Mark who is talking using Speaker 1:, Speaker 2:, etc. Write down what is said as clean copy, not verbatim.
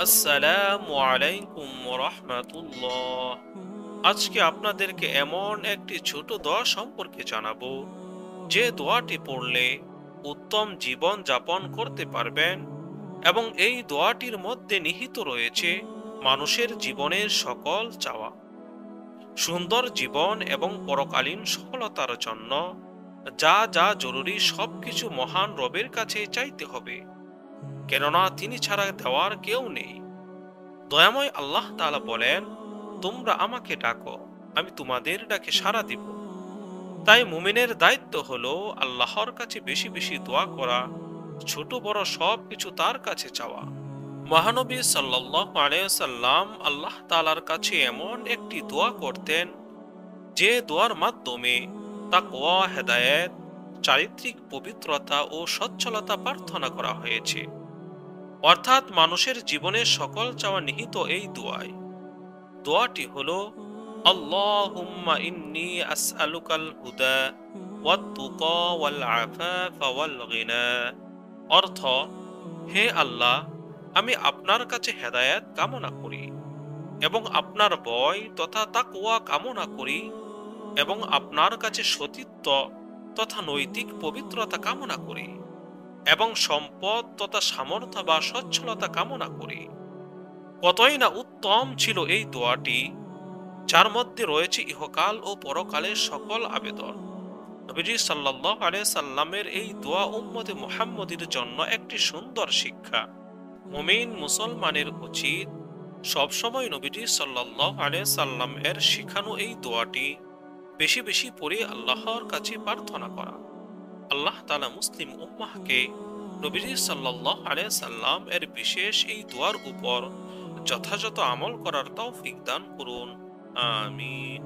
Speaker 1: আসসালামু আলাইকুম রাহমাতুল্লাহ। আজকে আপনাদেরকে এমন একটি ছোট দোয়া সম্পর্কে জানাবো, যে দোয়াটি পড়লে উত্তম জীবন যাপন করতে পারবেন, এবং এই দোয়াটির মধ্যে নিহিত রয়েছে মানুষের জীবনের সকল চাওয়া, সুন্দর জীবন এবং পরকালীন সফলতার জন্য যা যা জরুরি সবকিছু মহান রবের কাছে চাইতে হবে, কেননা তিনি ছাড়া দেওয়ার কেউ নেই। দয়াময় আল্লাহ তাআলা বলেন, তোমরা আমাকে ডাকো, আমি তোমাদের ডাকে সাড়া দিব। তাই মুমিনের দায়িত্ব হলো আল্লাহর কাছে বেশি বেশি দোয়া করা, ছোট বড় সব কিছু তার কাছে চাওয়া। মহানবী সাল্লাল্লাহু আলাইহি সাল্লাম আল্লাহ তাআলার কাছে এমন একটি দোয়া করতেন, যে দোয়ার মাধ্যমে তাকওয়া, হেদায়েত, চারিত্রিক পবিত্রতা ও সচ্ছলতা প্রার্থনা করা হয়েছে। অর্থাৎ মানুষের জীবনের সকল চাওয়া নিহিত এই দোয়ায়। দোয়াটি হলো, আল্লাহুম্মা ইন্নী আসআলুকাল হুদা ওয়াত তুকা ওয়াল আফাফা ওয়াল গিনা। অর্থ, হে আল্লাহ, আমি আপনার কাছে হেদায়েত কামনা করি, এবং আপনার ভয় তথা তাকওয়া কামনা করি, এবং আপনার কাছে সতীত্ব তথা নৈতিক পবিত্রতা কামনা করি, এবং সম্পদ তথা সামর্থ্য বা সচ্ছলতা কামনা করি। কতই না উত্তম ছিল এই দোয়াটি, যার মধ্যে রয়েছে ইহকাল ও পরকালের সকল আবেদন। নবীজি সাল্লাল্লাহু আলাইহি সাল্লামের এই দোয়া উম্মতে মুহাম্মদীর জন্য একটি সুন্দর শিক্ষা। মুমিন মুসলমানের উচিত সবসময় নবীজি সাল্লাল্লাহু আলাইহি সাল্লাম এর শিখানো এই দোয়াটি বেশি বেশি পড়ে আল্লাহর কাছে প্রার্থনা করা। আল্লাহ তাআলা মুসলিম উম্মাহকে নবীজি সাল্লাল্লাহু আলাইহি সাল্লাম এর বিশেষ এই দোয়ার উপর যথাযথ আমল করার তৌফিক দান করুন। আমিন।